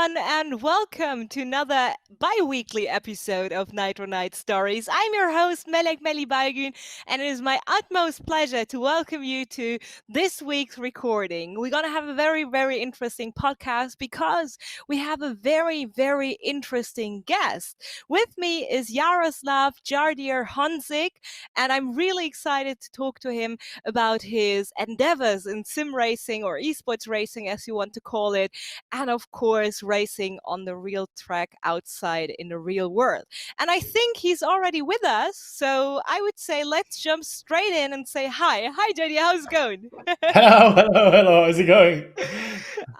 everyone, and welcome to another bi-weekly episode of Nitro Nights Stories. I'm your host, Melek Balgün, and it is my utmost pleasure to welcome you to this week's recording. We're going to have a very, very interesting podcast because we have a very, very interesting guest. With me is Jaroslav Jardier Honzik, and I'm really excited to talk to him about his endeavors in sim racing or esports racing, as you want to call it, and of course, racing on the real track outside in the real world. And I think he's already with us, so I would say let's jump straight in and say hi. Hi, Jody, how's it going? Hello. How's it going?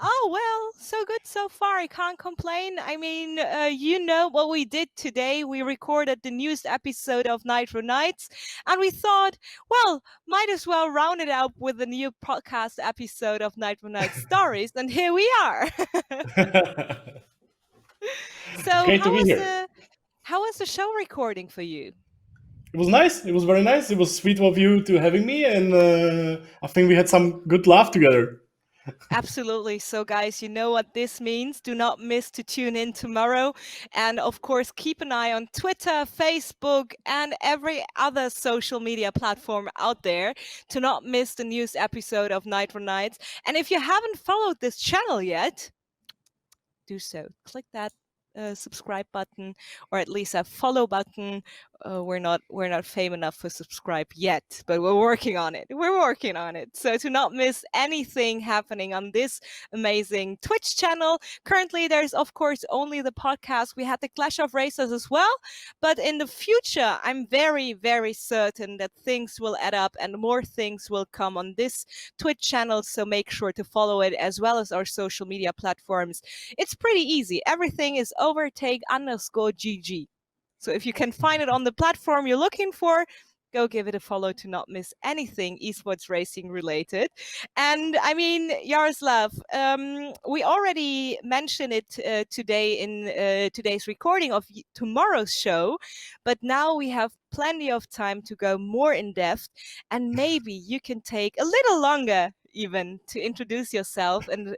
Oh, well, so good so far. I can't complain. I mean, you know what we did today. We recorded the newest episode of Nitro Nights, and we thought, well, might as well round it up with a new podcast episode of Nitro Nights Stories, and here we are. So, Great to be here. how was the show recording for you? It was nice. It was very nice. It was sweet of you to having me, and I think we had some good laugh together. Absolutely. So, guys, you know what this means. Do not miss to tune in tomorrow. And of course, keep an eye on Twitter, Facebook, and every other social media platform out there to not miss the newest episode of Nitro Nights. And if you haven't followed this channel yet, do so. Click that subscribe button, or at least a follow button. We're not famous enough for subscribe yet, but we're working on it. So to not miss anything happening on this amazing Twitch channel. Currently, there's of course only the podcast. We had the Clash of Races as well, but in the future, I'm very, very certain that things will add up and more things will come on this Twitch channel. So make sure to follow it as well as our social media platforms. It's pretty easy. Everything is overtake_GG. So if you can find it on the platform you're looking for, go give it a follow to not miss anything esports racing related. And I mean, Jaroslav, we already mentioned it today in today's recording of tomorrow's show, but now we have plenty of time to go more in depth, and maybe you can take a little longer even to introduce yourself and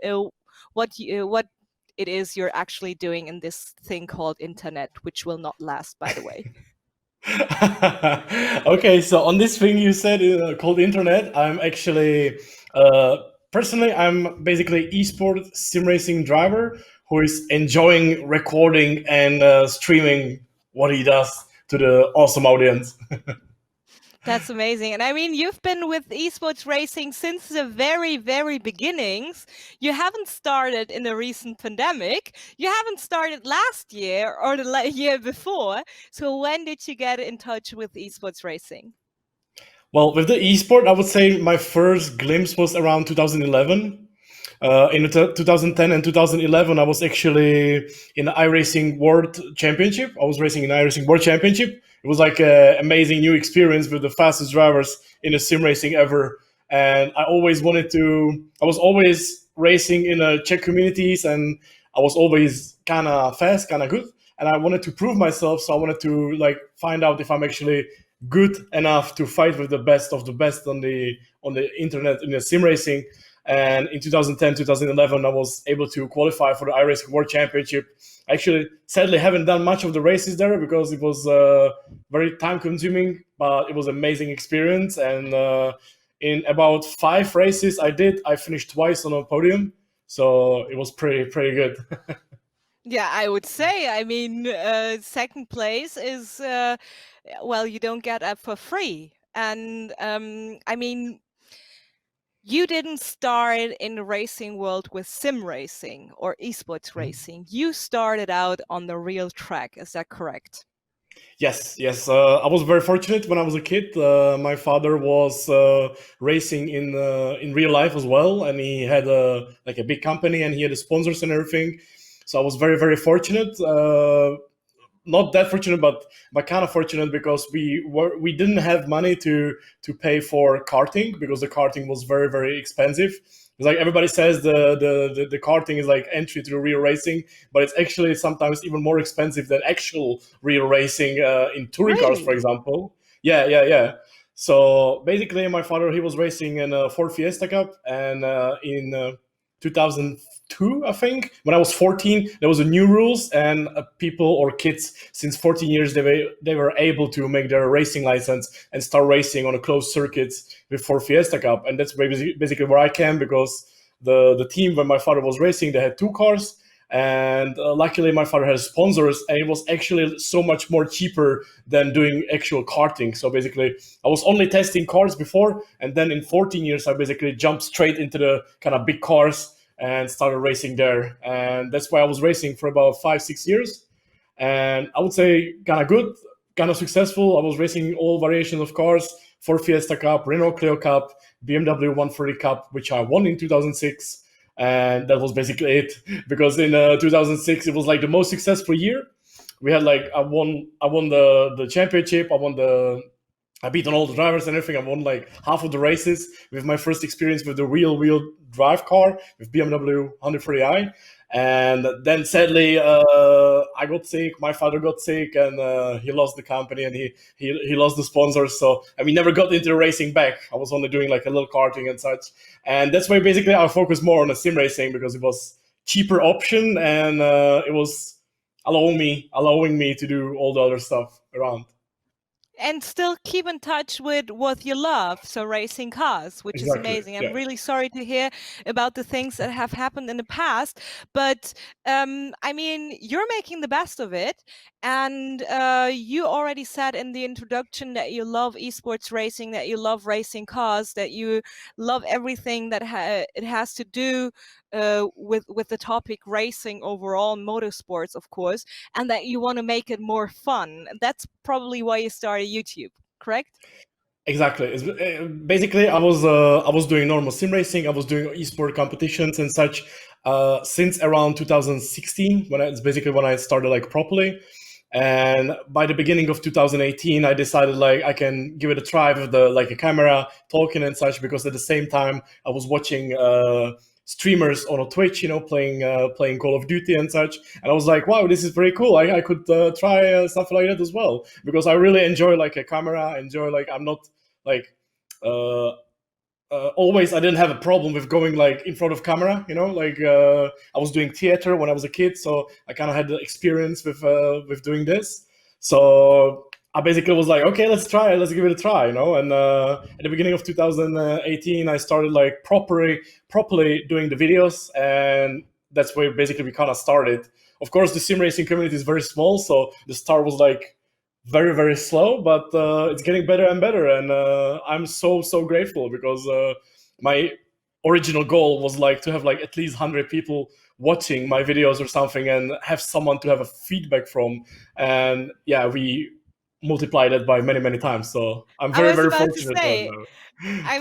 what it is you're actually doing in this thing called internet, which will not last, by the way. Okay, so on this thing you said called internet, I'm actually personally I'm basically esports sim racing driver who is enjoying recording and streaming what he does to the awesome audience. That's amazing. And I mean, you've been with esports racing since the very, very beginnings. You haven't started in the recent pandemic. You haven't started last year or the year before. So when did you get in touch with esports racing? Well, with the esport, I would say my first glimpse was around 2011. In 2010 and 2011, I was actually in the iRacing World Championship. I was racing in iRacing World Championship. It was like an amazing new experience with the fastest drivers in a sim racing ever. And I always wanted to. I was always racing in Czech communities, and I was always kind of fast, kind of good. And I wanted to prove myself, so I wanted to like find out if I'm actually good enough to fight with the best of the best on the internet in the sim racing. And in 2010, 2011, I was able to qualify for the iRacing World Championship. I actually, sadly, haven't done much of the races there because it was very time consuming, but it was an amazing experience. And in about 5 races I finished twice on a podium. So it was pretty good. Yeah, I would say. I mean, second place is, well, you don't get that for free. And I mean, you didn't start in the racing world with sim racing or esports racing. You started out on the real track. Is that correct? Yes. I was very fortunate when I was a kid. My father was racing in real life as well, and he had like a big company, and he had sponsors and everything. So I was very fortunate. Not that fortunate, but kind of fortunate because we didn't have money to pay for karting because the karting was very expensive. It's like everybody says the karting is like entry to real racing, but it's actually sometimes even more expensive than actual real racing in touring cars, for Really? example. Yeah. So basically, my father he was racing in a Ford Fiesta Cup, and in 2002, I think. When I was 14, there was a new rules, and people or kids since 14 years they were able to make their racing license and start racing on a closed circuits before Fiesta Cup, and that's basically where I came, because the team when my father was racing, they had two cars. And luckily, my father has sponsors, and it was actually so much more cheaper than doing actual karting. So basically, I was only testing cars before, and then in 14 years, I basically jumped straight into the kind of big cars and started racing there. And that's why I was racing for about 5-6 years. And I would say kind of good, kind of successful. I was racing all variations of cars: for Fiesta Cup, Renault Clio Cup, BMW 140 Cup, which I won in 2006. And that was basically it, because in 2006 it was like the most successful year. We had like I won the championship. I beat on all the drivers and everything. I won like half of the races with my first experience with the real wheel drive car with BMW 140i. And then sadly, I got sick. My father got sick, and he lost the company, and he lost the sponsors. So and we never got into racing back. I was only doing like a little karting and such. And that's why basically I focused more on the sim racing, because it was cheaper option, and it was allowing me to do all the other stuff around. And still keep in touch with what you love, so racing cars, which is Exactly. amazing. I'm Yeah. really sorry to hear about the things that have happened in the past, but I mean, you're making the best of it. And you already said in the introduction that you love esports racing, that you love racing cars, that you love everything that it has to do with the topic racing overall, motorsports, of course, and that you want to make it more fun. That's probably why you started YouTube, correct? Exactly. Basically, I was doing normal sim racing. I was doing esport competitions and such since around 2016, it's basically when I started like properly. And by the beginning of 2018, I decided like I can give it a try with a camera, talking and such, because at the same time I was watching streamers on a Twitch, playing Call of Duty and such. And I was like, wow, this is very cool. I could try something like that as well, because I really enjoy like a camera. Enjoy like I'm not like always I didn't have a problem with going like in front of camera. I was doing theater when I was a kid, so I kind of had the experience with doing this. So I basically was like, okay, let's give it a try, And at the beginning of 2018, I started like properly doing the videos, and that's where basically we kind of started. Of course, the sim racing community is very small, so the start was like very, very slow, but it's getting better and better, and I'm so grateful, because my original goal was like to have like at least 100 people watching my videos or something, and have someone to have a feedback from. And yeah, we multiplied it by many times, so I'm I very, was very about to fortunate right say, now. I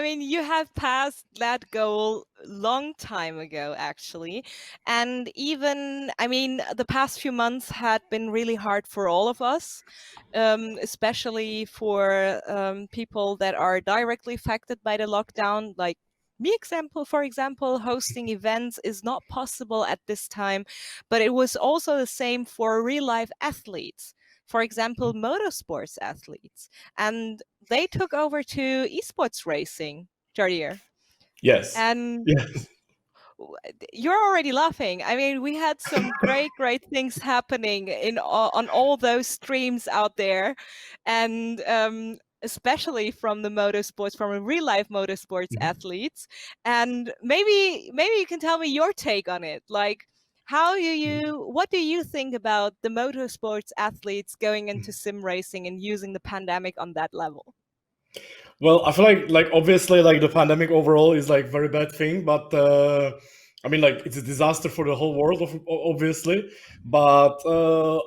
mean, you have passed that goal long time ago, actually. And even, I mean, the past few months had been really hard for all of us, especially for people that are directly affected by the lockdown. Like me, for example, hosting events is not possible at this time, but it was also the same for real life athletes. For example, motorsports athletes. And they took over to esports racing, Jardier. Yes. And Yes. you're already laughing. I mean, we had some great things happening on all those streams out there, and especially from the motorsports, from real life motorsports athletes. And maybe you can tell me your take on it. Like, what do you think about the motorsports athletes going into sim racing and using the pandemic on that level? Well, I feel like obviously like the pandemic overall is like very bad thing, but I mean like it's a disaster for the whole world, obviously. But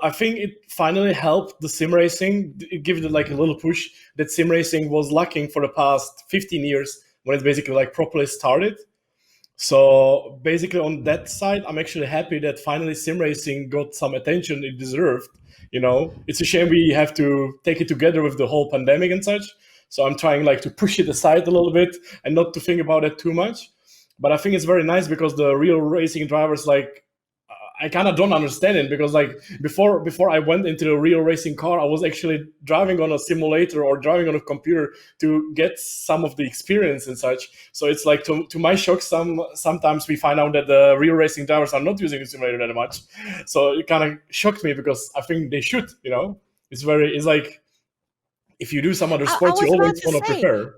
I think it finally helped the sim racing. It gave it like a little push that sim racing was lacking for the past 15 years, when it basically like properly started. So basically, on that side, I'm actually happy that finally sim racing got some attention it deserved. It's a shame we have to take it together with the whole pandemic and such. So I'm trying like to push it aside a little bit and not to think about it too much. But I think it's very nice, because the real racing drivers, like I kind of don't understand it, because like before I went into a real racing car, I was actually driving on a simulator or driving on a computer to get some of the experience and such. So it's like, to my shock, sometimes we find out that the real racing drivers are not using the simulator that much. So it kind of shocked me, because I think they should. It's like, if you do some other I sports, you was about always to want to say, prepare.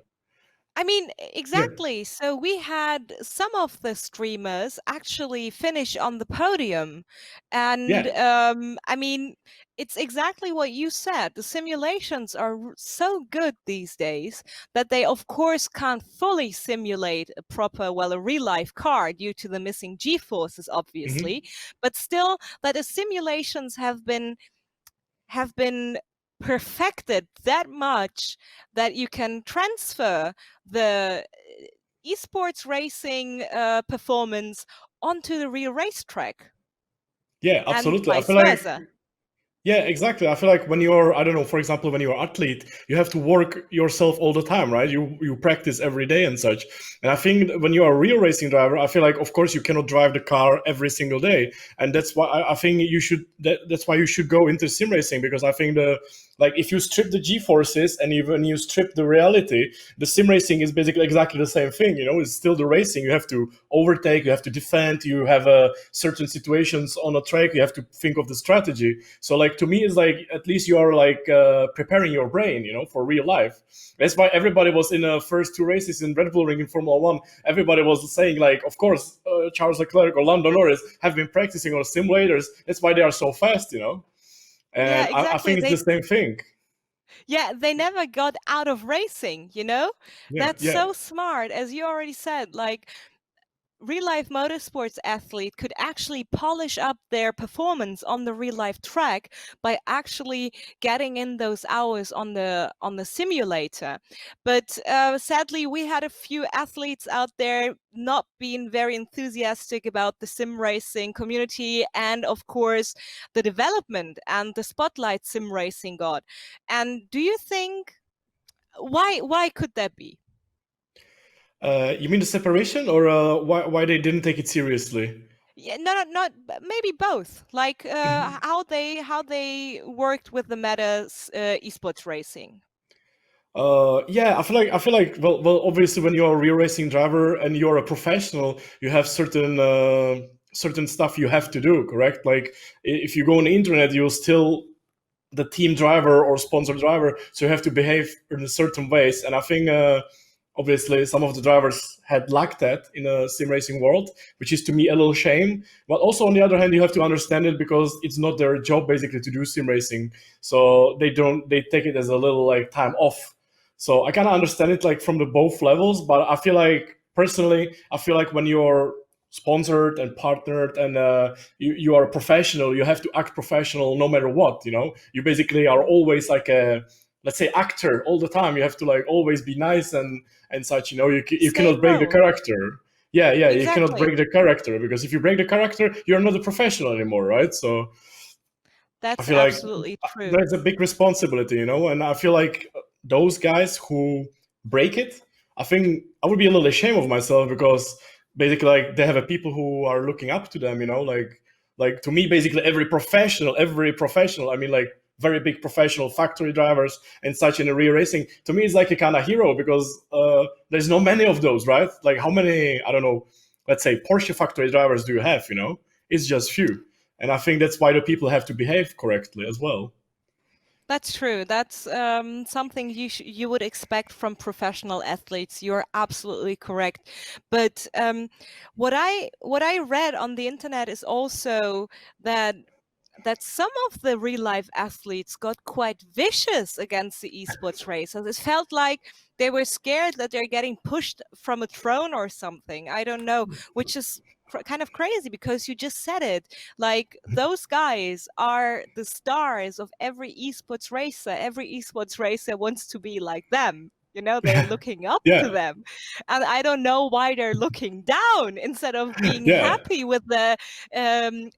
I mean, Yeah. exactly. So we had some of the streamers actually finish on the podium. And Yeah. I mean, it's exactly what you said. The simulations are so good these days that they, of course, can't fully simulate a proper, well, a real life car due to the missing G forces, obviously. Hmm. But still, that the simulations have been perfected that much that you can transfer the esports racing performance onto the real racetrack Yeah, and absolutely. I vice feel like, versa. yeah, exactly. I feel like when you're, I don't know, for example, when you're an athlete, you have to work yourself all the time, right? You practice every day and such. And I think that when you are a real racing driver, I feel like, of course, you cannot drive the car every single day, and that's why I think you should. That's why you should go into sim racing, because I think if you strip the G forces and even you strip the reality, the sim racing is basically exactly the same thing. It's still the racing. You have to overtake, you have to defend, you have certain situations on a track. You have to think of the strategy. So like, to me, it's like, at least you are like preparing your brain, for real life. That's why everybody was in the first two races in Red Bull Ring in Formula One. Everybody was saying like, of course, Charles Leclerc or Lando Norris have been practicing on simulators. That's why they are so fast. Yeah, And I exactly. think it's the same thing. They never got out of racing. Yeah, That's yeah. so smart, as you already said. Like, real life motorsports athlete could actually polish up their performance on the real life track by actually getting in those hours on the simulator. But sadly, we had a few athletes out there not being very enthusiastic about the sim racing community, and of course the development and the spotlight sim racing got. And do you think, why could that be? You mean the separation, or why they didn't take it seriously? Yeah, no, not maybe both. Like how they worked with the meta esports racing. Yeah, I feel like well, obviously, when you're a real racing driver and you're a professional, you have certain stuff you have to do, correct? Like, if you go on the internet, you'll still the team driver or sponsor driver, so you have to behave in a certain ways. And I think obviously some of the drivers had lacked that in a sim racing world, which is to me a little shame. But also, on the other hand, you have to understand it, because it's not their job basically to do sim racing, so they take it as a little like time off. So I kind of understand it like from the both levels. But I feel like, personally, I feel like when you're sponsored and partnered, and you are a professional, you have to act professional no matter what. You basically are always like a, let's say, actor all the time. You have to like always be nice and such. You Same cannot break the role. character. Yeah, yeah, you cannot Exactly. break the character, because if you break the character, you're not a professional anymore, right? So I That's feel like absolutely true. there's a big responsibility. And I feel like those guys who break it, I think I would be a little ashamed of myself, because basically, like, they have a people who are looking up to them. Like, to me, basically every professional, I mean, like, very big professional factory drivers and such in a real racing, to me is like a kind of hero, because there's no many of those, right? Like, how many, I don't know, let's say Porsche factory drivers do you have? It's just few. And I think that's why the people have to behave correctly as well. That's true. That's something you would expect from professional athletes. You're absolutely correct. But what I read on the internet is also that some of the real life athletes got quite vicious against the esports racers. It felt like they were scared that they're getting pushed from a throne or something. I don't know, which is kind of crazy, because you just said it. Like, those guys are the stars of every esports racer. Every esports racer wants to be like them. You know, they're looking up to Yeah. them. And I don't know why they're looking down instead of being Yeah. happy with the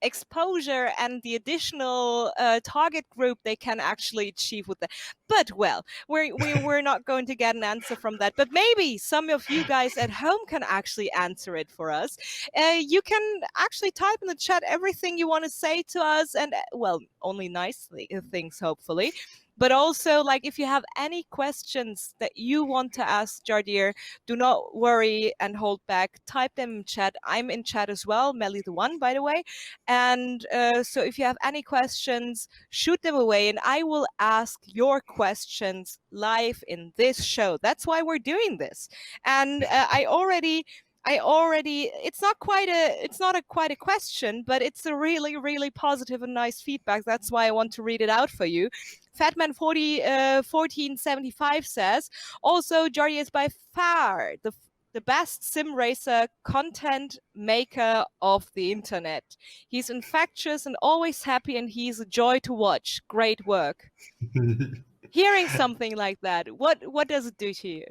exposure and the additional target group they can actually achieve with that. But well, we're not going to get an answer from that. But maybe some of you guys at home can actually answer it for us. You can actually type in the chat everything you want to say to us, and well, only nice things, hopefully. But also, like, if you have any questions that you want to ask Jardier, do not worry and hold back. Type them in chat. I'm in chat as well, Melly the One, by the way. And so if you have any questions, shoot them away, and I will ask your questions live in this show. That's why we're doing this. And I already it's not quite a question, but it's a really, really positive and nice feedback. That's why I want to read it out for you. Fatman 1475 says, also Jardier is by far the best sim racer content maker of the internet. He's infectious and always happy, and he's a joy to watch. Great work. Hearing something like that, what does it do to you?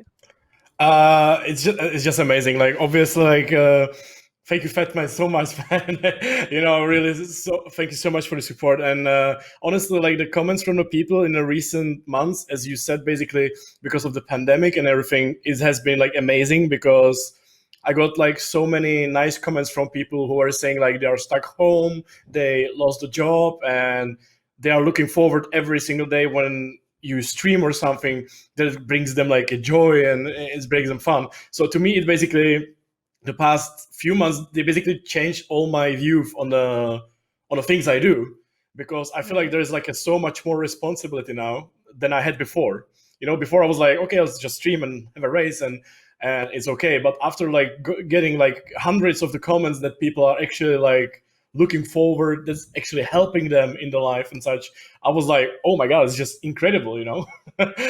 It's just amazing. Like, obviously, like, thank you, Fatman, so much, man. Really, thank you so much for the support. And honestly, like, the comments from the people in the recent months, as you said, basically because of the pandemic and everything, it has been like amazing, because I got like so many nice comments from people who are saying like they are stuck home, they lost a job, and they are looking forward every single day when you stream or something that brings them like a joy and it brings them fun. So to me, it basically, the past few months, they basically changed all my view on the things I do, because I feel like there's like so much more responsibility now than I had before. Before I was like, okay, I'll just stream and have a race and it's okay. But after like getting like hundreds of the comments that people are actually like looking forward, that's actually helping them in their life and such, I was like, oh my god, it's just incredible.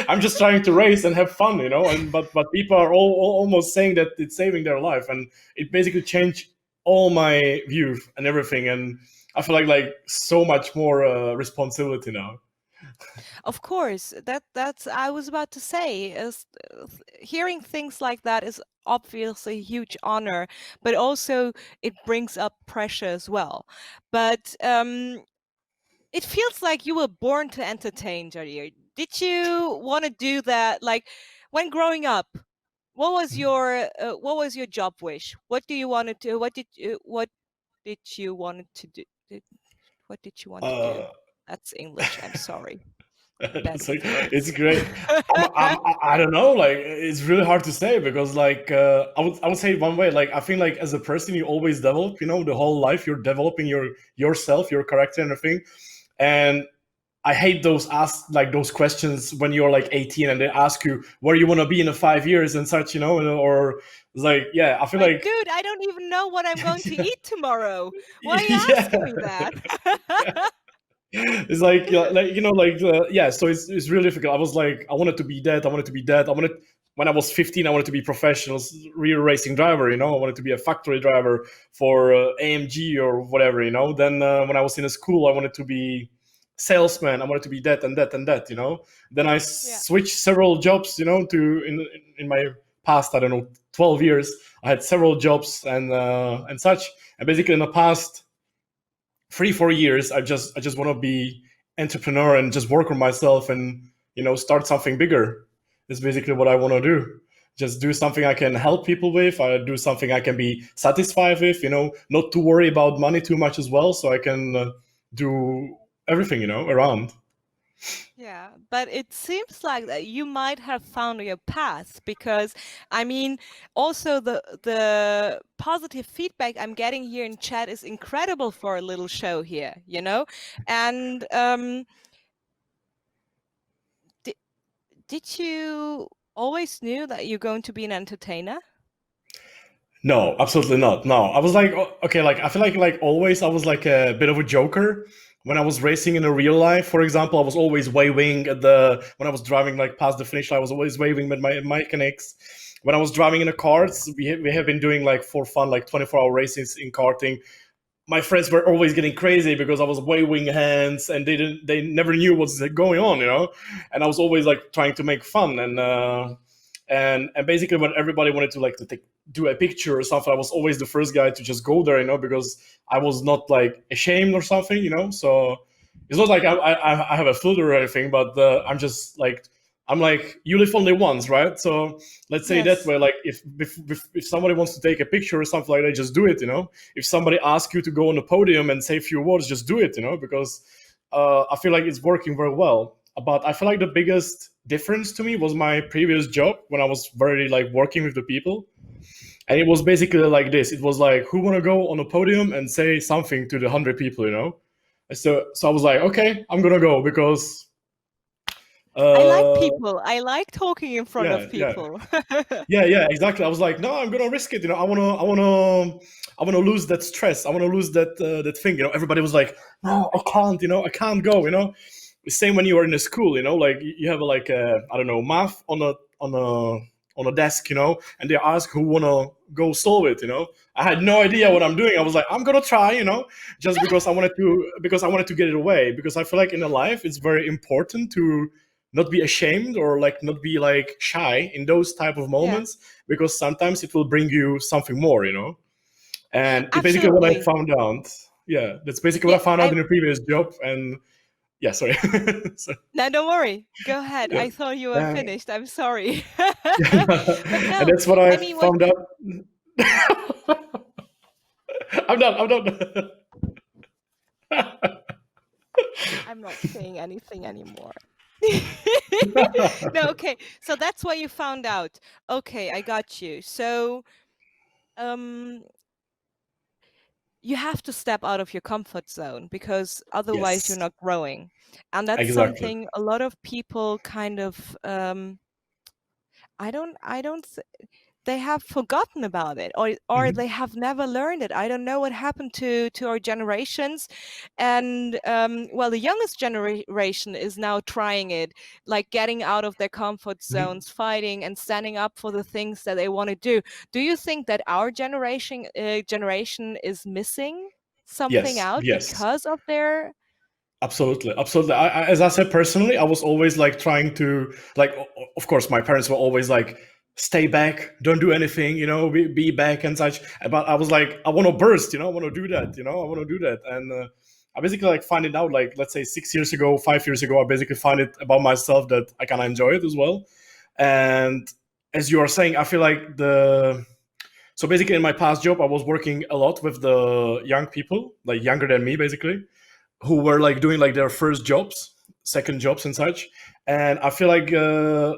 I'm just trying to race and have fun, and but people are all almost saying that it's saving their life, and it basically changed all my view and everything, and I feel like so much more responsibility now. Of course, that's I was about to say, is hearing things like that is obviously a huge honor, but also it brings up pressure as well. But it feels like you were born to entertain, Jardier. Did you want to do that? Like, when growing up, what was your job wish? What do you want to do? What did you want to do? What did you want to do? Uh, That's English. I'm sorry. Bad it's like, with it's words. great. I don't know. Like, it's really hard to say, because like I would say one way. Like, I feel like as a person, you always develop. The whole life you're developing yourself, your character, and everything. And I hate those questions when you're like 18 and they ask you where you want to be in 5 years and such. Or it's like, yeah, I feel Like, like dude, I don't even know what I'm going to yeah, eat tomorrow. Why are you asking me yeah. that? It's like, yeah. So it's really difficult. I was like, I wanted to be that. I wanted to be that. When I was 15, I wanted to be professional real racing driver. I wanted to be a factory driver for AMG or whatever. Then when I was in a school, I wanted to be salesman. I wanted to be that and that and that. Then I Yeah. switched several jobs. To in my past, I don't know, 12 years, I had several jobs and such. And basically in the past 3-4 years, I just want to be entrepreneur and just work on myself and start something bigger. Is basically what I want to do. Just do something I can help people with. I do something I can be satisfied with. Not to worry about money too much as well, so I can do everything around. Yeah, but it seems like that you might have found your path, because I mean, also the positive feedback I'm getting here in chat is incredible for a little show here, And did you always knew that you're going to be an entertainer? No, absolutely not. No, I was like, okay, like I feel like always I was like a bit of a joker. When I was racing in a real life, for example, I was always waving when I was driving like past the finish line. I was always waving with my mechanics. When I was driving in the karts, we have been doing like for fun like 24-hour races in karting. My friends were always getting crazy because I was waving hands and they never knew what's going on, and I was always like trying to make fun. And And basically when everybody wanted to like do a picture or something, I was always the first guy to just go there, you know, because I was not like ashamed or something, you know. So it's not like I have a filter or anything, but I'm like, you live only once, right? So let's say that Yes. way, like if somebody wants to take a picture or something like that, just do it, you know. If somebody asks you to go on the podium and say a few words, just do it, you know, because I feel like it's working very well. But I feel like the biggest difference to me was my previous job when I was very like working with the people. And it was basically like this. It was like, who want to go on a podium and say something to the 100 people, you know? So I was like, okay, I'm going to go because I like uh, people. I like talking in front of yeah, people. yeah, exactly. I was like, no, I'm gonna risk it. You know, I wanna lose that stress. I wanna lose that thing. You know, everybody was like, no, I can't. You know, I can't go. You know, the same when you were in a school. You know, like you have like I don't know, math on a desk. You know, and they ask who wanna go solve it. You know, I had no idea what I'm doing. I was like, I'm gonna try. You know, just because I wanted to get it away. Because I feel like in a life, it's very important to not be ashamed or like not be like shy in those type of Yeah, moments, because sometimes it will bring you something more, you know. And it's basically what I absolutely. found out. Yeah, that's basically Yeah, what I found out I in the previous job. And yeah, sorry. So, no, don't worry. Go ahead. yeah. I thought you were Uh, finished. I'm sorry. But and no, that's what I I mean, what found out. I'm done. I'm not saying anything anymore. No, okay. So that's what you found out. Okay, I got you. So, um, you have to step out of your comfort zone because otherwise you're Yes, not growing. And that's exactly. something a lot of people kind of I don't they have forgotten about it, or Mhm. they have never learned it. I don't know what happened to our generations. And well, the youngest generation is now trying it, like getting out of their comfort Mhm. zones, fighting and standing up for the things that they want to do. Do you think that our generation is missing something Yes, out yes. because of their Absolutely, absolutely. As I said personally, I was always like trying to like. Of course, my parents were always like, "Stay back, don't do anything, you know, be back and such." But I was like, I want to burst, you know, I want to do that, you know, I want to do that. And I basically like find it out like, let's say 6 years ago, 5 years ago, I basically find it about myself that I kind of enjoy it as well. And as you are saying, I feel like so basically in my past job, I was working a lot with the young people, like younger than me, basically, who were like doing like their first jobs, second jobs and such. And I feel like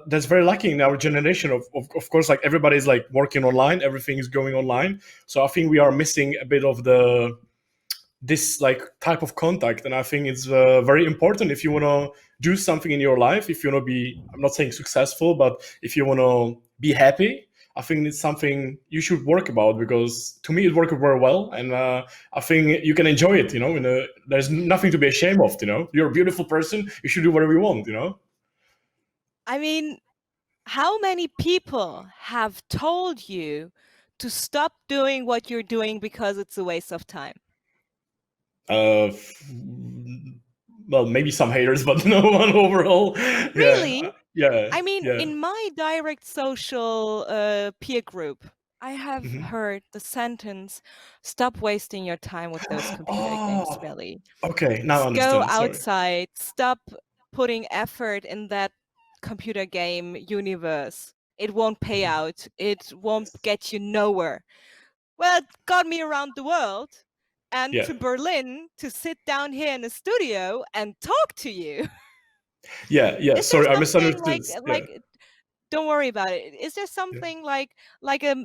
that's very lacking in our generation. Of course, like everybody's like working online, everything is going online. So I think we are missing a bit of this like type of contact. And I think it's very important if you want to do something in your life, if you want to be, I'm not saying successful, but if you want to be happy, I think it's something you should work about, because to me it worked very well. And I think you can enjoy it, you know. There's nothing to be ashamed of, you know. You're a beautiful person, you should do whatever you want, you know. I mean, how many people have told you to stop doing what you're doing because it's a waste of time? uh well, maybe some haters, but no one overall. Yeah, Really? yeah, I mean, yeah. in my direct social peer group, I have Mhm. heard the sentence, stop wasting your time with those computer games, Oh, Billy. okay, now I Go understand, sorry. outside, stop putting effort in that computer game universe. It won't pay Mhm. out, it won't Yes. get you nowhere. Well, it got me around the world and Yeah, to Berlin to sit down here in the studio and talk to you. yeah. Is there Sorry, I something misunderstood. Yeah, don't worry about it. Is there yeah, something like a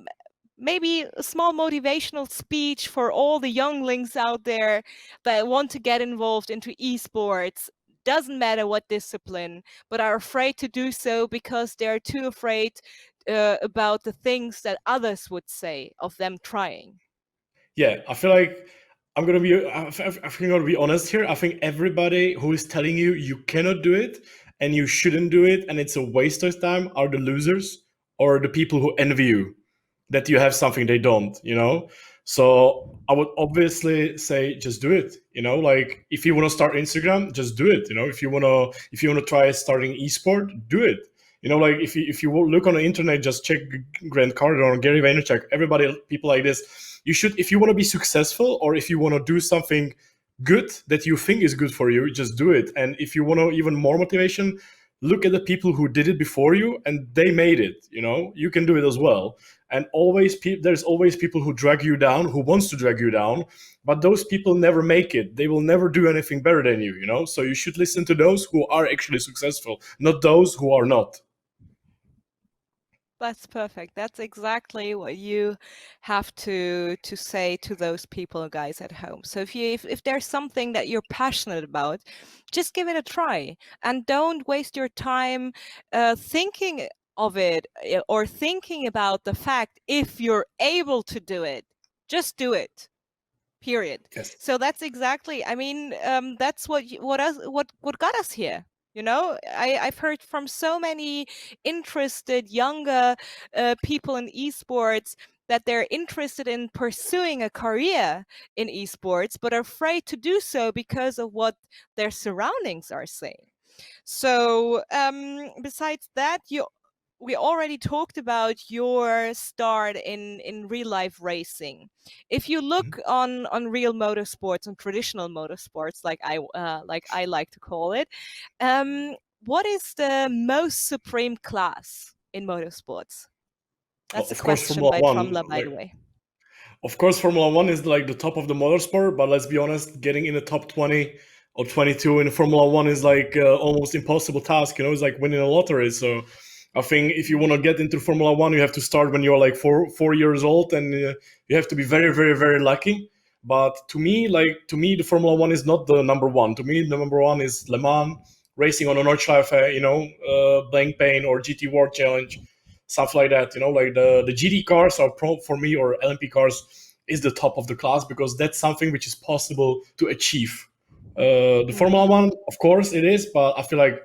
maybe a small motivational speech for all the younglings out there that want to get involved into esports? Doesn't matter what discipline, but are afraid to do so because they're too afraid about the things that others would say of them trying. yeah. I feel like I'm gonna be. I think I'm gonna be honest here. I think everybody who is telling you you cannot do it and you shouldn't do it and it's a waste of time are the losers, or the people who envy you that you have something they don't. You know. So I would obviously say just do it. You know, like if you want to start Instagram, just do it. You know, if you wanna try starting esport, do it. You know, like if you look on the internet, just check Grant Cardone or Gary Vaynerchuk, everybody, people like this. You should, if you want to be successful or if you want to do something good that you think is good for you, just do it. And if you want to even more motivation, look at the people who did it before you and they made it. You know, you can do it as well. And always there's always people who drag you down, who wants to drag you down, but those people never make it. They will never do anything better than you, you know? So you should listen to those who are actually successful, not those who are not. That's perfect. That's exactly what you have to say to those people, guys at home. So if there's something that you're passionate about, just give it a try and don't waste your time thinking of it or thinking about the fact if you're able to do it. Just do it. Period. Yes. So that's exactly. I mean, that's what got us here. You know, I've heard from so many interested younger people in esports that they're interested in pursuing a career in esports, but are afraid to do so because of what their surroundings are saying. So besides that, we already talked about your start in real life racing. If you look on real motorsports and traditional motorsports, like I like to call it, what is the most supreme class in motorsports? That's a Of course, question Formula by One. Trumla, by Like, the way. of course, Formula One is like the top of the motorsport, but let's be honest, getting in the top 20 or 22 in Formula One is like almost impossible task. You know, it's like winning a lottery. So I think if you want to get into Formula One, you have to start when you're like 4 years old, and you have to be very, very, very lucky. But to me, the Formula One is not the number one. To me, the number one is Le Mans, racing on a Nordschleife, you know, Blank Pain or GT World Challenge, stuff like that. You know, like the GT cars are for me, or LMP cars is the top of the class because that's something which is possible to achieve. The Formula One, of course, it is, but I feel like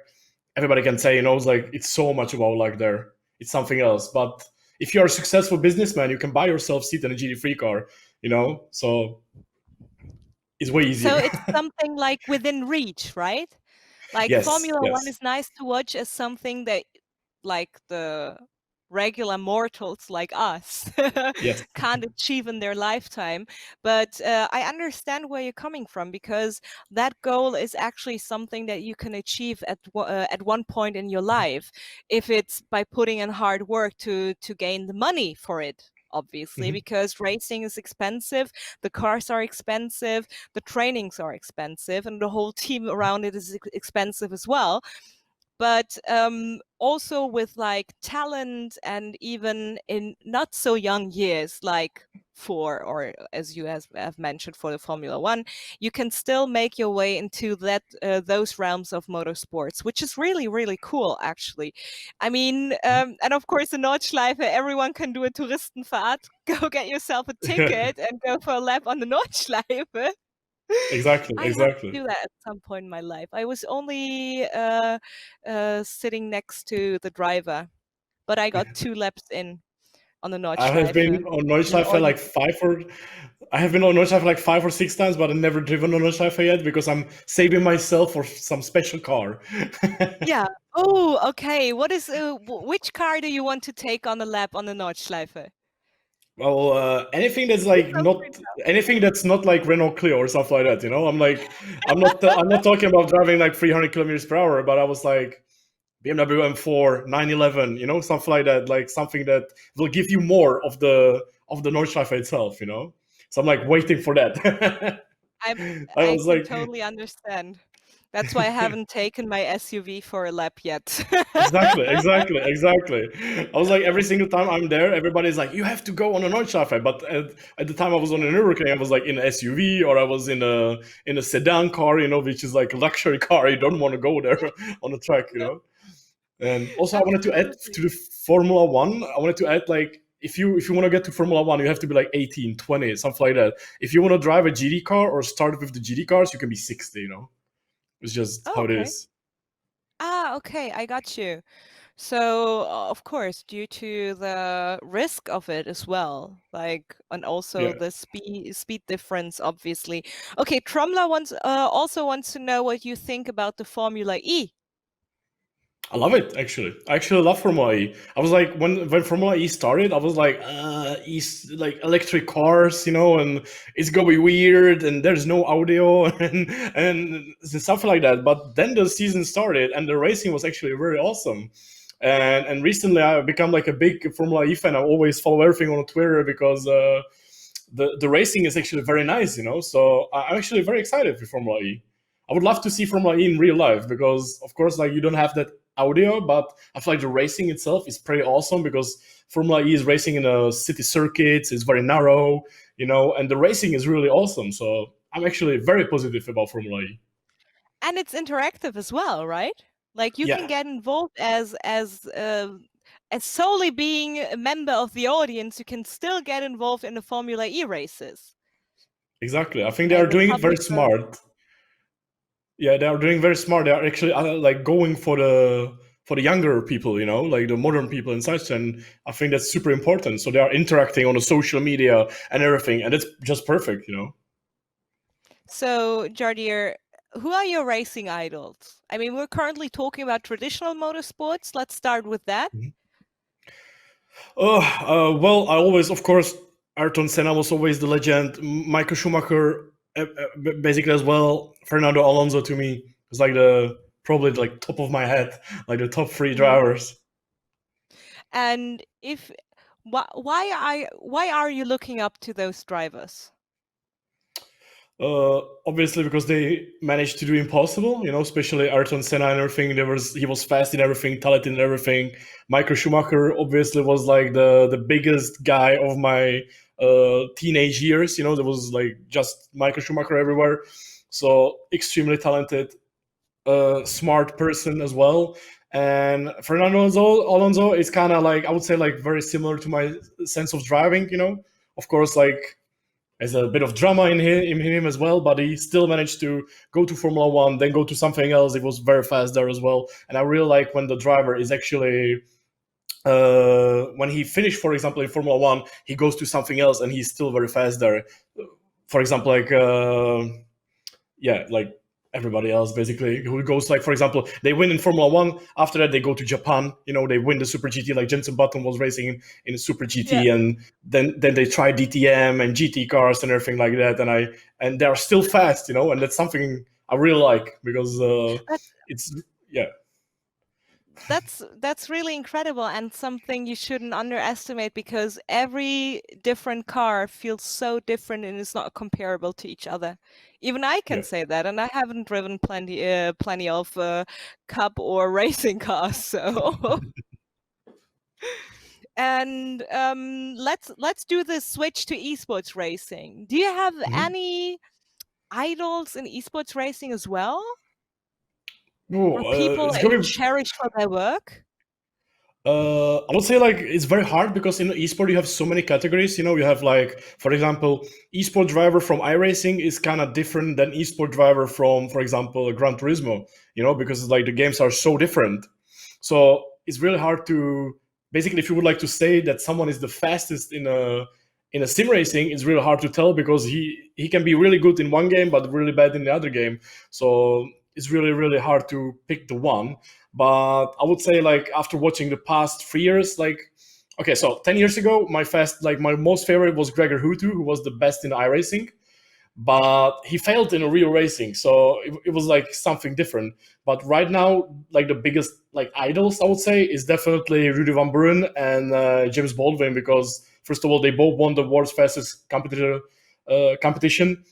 everybody can say, you know, it's like it's so much about like there, it's something else. But if you're a successful businessman, you can buy yourself seat in a GT3 car, you know, so it's way So easier. it's something like within reach, right? Like Yes, Formula One yes, is nice to watch as something that like the regular mortals like us yes. can't achieve in their lifetime. But I understand where you're coming from because that goal is actually something that you can achieve at one point in your life, if it's by putting in hard work to gain the money for it. Obviously, Mhm. because racing is expensive, the cars are expensive, the trainings are expensive, and the whole team around it is expensive as well. But also with like talent, and even in not so young years, like or as you have mentioned for the Formula One, you can still make your way into those realms of motorsports, which is really, really cool, actually. I mean, and of course, the Nordschleife, everyone can do a Touristenfahrt. Go get yourself a ticket and go for a lap on the Nordschleife. Exactly, I have to exactly. do that at some point in my life. I was only sitting next to the driver, but I got 2 laps in on the I have been Nordschleife on in Nordschleife all. like I have been on Nordschleife like 5 or 6 times, but I've never driven on Nordschleife yet because I'm saving myself for some special car. Yeah. Oh, okay. What is which car do you want to take on the lap on the Nordschleife? Well, anything that's You like go for it. not anything that's not like Renault Clio or stuff like that. You know, I'm not talking about driving like 300 kilometers per hour, but I was like BMW M4, 911, you know, something like that, like something that will give you more of the Nordschleife itself, you know. So I'm like waiting for that. I I I was can like, totally understand. That's why I haven't taken my SUV for a lap yet. exactly, exactly, exactly. I was like, every single time I'm there, everybody's like, you have to go on a Nordschleife. But at the time I was on a Nürburgring, I was like in an SUV or I was in a sedan car, you know, which is like a luxury car. You don't want to go there on the track, you know. And also, I wanted to add Absolutely. to the Formula One. I wanted to add like if you want to get to Formula One, you have to be like 18, 20, something like that. If you want to drive a GT car or start with the GT cars, you can be 60. You know, it's just Oh, how it okay. is. Okay, I got you. So, of course, due to the risk of it as well, like, and also Yeah. the speed difference, obviously. Okay, Tromla also wants to know what you think about the Formula E. I love it, actually. I actually love Formula E. I was like, when Formula E started, I was like, like electric cars, and it's gonna be weird, and there's no audio, and stuff like that. But then the season started, and the racing was actually very awesome. And recently, I've become like a big Formula E fan. I always follow everything on Twitter because the racing is actually very nice. So I'm actually very excited for Formula E. I would love to see Formula E in real life because, of course, like you don't have that audio, but I feel like the racing itself is pretty awesome because Formula E is racing in a city circuit. It's very narrow, and the racing is really awesome. So I'm actually very positive about Formula E. And it's interactive as well, right? Like you can Yeah, get involved as solely being a member of the audience. You can still get involved in the Formula E races exactly. I think they are and the doing it very publisher. smart. Yeah, they are doing very smart. They are actually like going for the younger people, like the modern people and such. And I think that's super important. So they are interacting on the social media and everything, and it's just perfect. So, Jardier, who are your racing idols? I mean, we're currently talking about traditional motorsports. Let's start with that. Well, I always, of course, Ayrton Senna was always the legend. Michael Schumacher, basically as well. Fernando Alonso to me is like the probably like top of my head, like the top three Mhm. drivers. And if why are you looking up to those drivers? Obviously because they managed to do impossible, especially Ayrton Senna and everything. He was fast in everything, talented in everything. Michael Schumacher obviously was like the biggest guy of my teenage years. There was like just Michael Schumacher everywhere. So extremely talented, smart person as well. And Fernando Alonso is kind of like, I would say, like very similar to my sense of driving. Of course, like there's a bit of drama in him as well, but he still managed to go to Formula One, then go to something else. He was very fast there as well, and I really like when the driver is actually when he finished, for example, in Formula One, he goes to something else and he's still very fast there. For example, like yeah, like everybody else basically who goes, like, for example, they win in Formula One. After that, they go to Japan. They win the Super GT. Like Jenson Button was racing in a Super Yeah, GT, and then they try DTM and GT cars and everything like that. And they are still fast, and that's something I really like because it's yeah. that's really incredible and something you shouldn't underestimate because every different car feels so different and is not comparable to each other. Even I can Yeah. say that, and I haven't driven plenty of cup or racing cars, so. And let's do the switch to esports racing. Do you have Mhm. any idols in esports racing as well, or Oh, people it's that you gonna be cherish for their work? I would say like it's very hard because in esport you have so many categories. You have like, for example, esport driver from iRacing is kind of different than esport driver from, for example, Gran Turismo. Because like the games are so different. So it's really hard to basically, if you would like to say that someone is the fastest in a sim racing, it's really hard to tell because he can be really good in one game but really bad in the other game. So it's really really hard to pick the one. But I would say, like, after watching the past 3 years, like, okay, so 10 years ago, my most favorite was Gregor Hutu, who was the best in iRacing, but he failed in a real racing, so it was like something different. But right now, like the biggest like idols, I would say, is definitely Rudy Van Buren and James Baldwin, because first of all, they both won the world's fastest competition,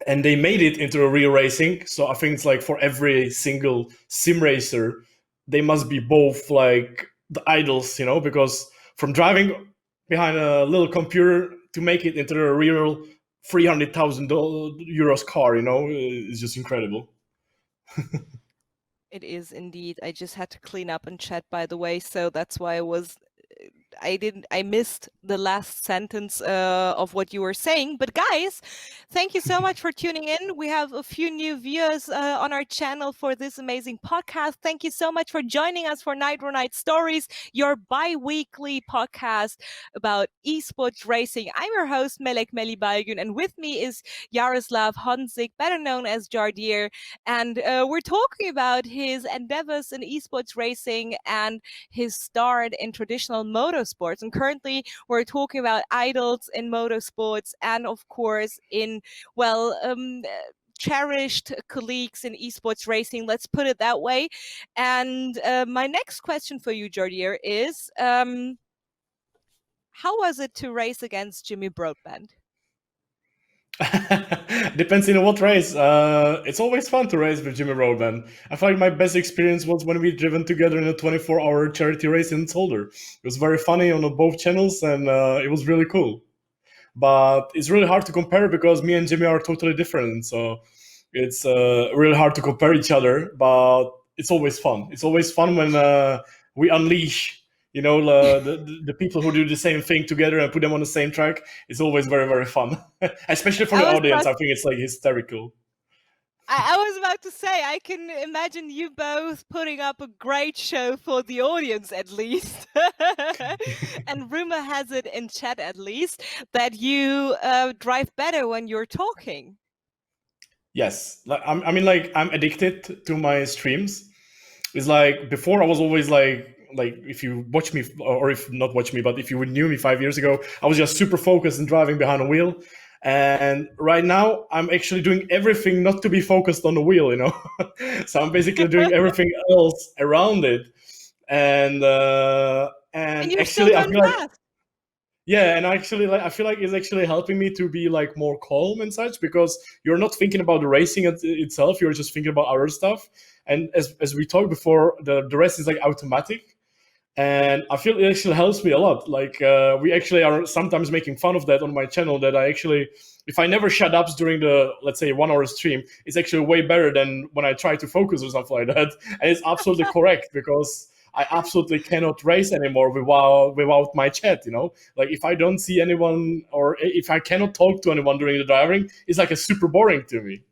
and they made it into a real racing. So I think it's like for every single sim racer, they must be both like the idols, because from driving behind a little computer to make it into a real 300,000 euros car, is just incredible. It is indeed. I just had to clean up and chat, by the way, so that's why I was I missed the last sentence of what you were saying. But guys, thank you so much for tuning in. We have a few new viewers on our channel for this amazing podcast. Thank you so much for joining us for Nitro Nights Stories, your bi-weekly podcast about esports racing. I'm your host, Melek Balgün, and with me is Jaroslav Honzik, better known as Jardier. And we're talking about his endeavors in esports racing and his start in traditional motorsports. And currently, we're talking about idols in motorsports and, of course, in, well, cherished colleagues in esports racing, let's put it that way. And my next question for you, Jardier, is how was it to race against Jimmy Broadbent? Depends in what race. It's always fun to race with Jimmy Broadbent. I feel like my best experience was when we driven together in a 24-hour charity race in Solder. It was very funny on both channels, and it was really cool. But it's really hard to compare because me and Jimmy are totally different. So it's really hard to compare each other. But it's always fun. It's always fun when we unleash, the people who do the same thing together and put them on the same track. It's always very, very fun, especially for the audience. I think it's like hysterical. I was about to say, I can imagine you both putting up a great show for the audience, at least. And rumor has it in chat, at least, that you drive better when you're talking. Yes, I'm addicted to my streams. It's like before I was always like if you watch me, or if not watch me, but if you knew me 5 years ago, I was just super focused and driving behind a wheel. And right now I'm actually doing everything not to be focused on the wheel, So I'm basically doing everything else around it. And you're actually still I going feel like, fast. yeah, and actually, I feel like it's actually helping me to be like more calm and such, because you're not thinking about the racing itself. You're just thinking about other stuff. And as we talked before, the rest is like automatic. And I feel it actually helps me a lot. Like we actually are sometimes making fun of that on my channel, that I actually, if I never shut up during the, let's say, 1 hour stream, it's actually way better than when I try to focus or something like that. And it's absolutely correct, because I absolutely cannot race anymore without my chat, Like if I don't see anyone, or if I cannot talk to anyone during the driving, it's like a super boring to me.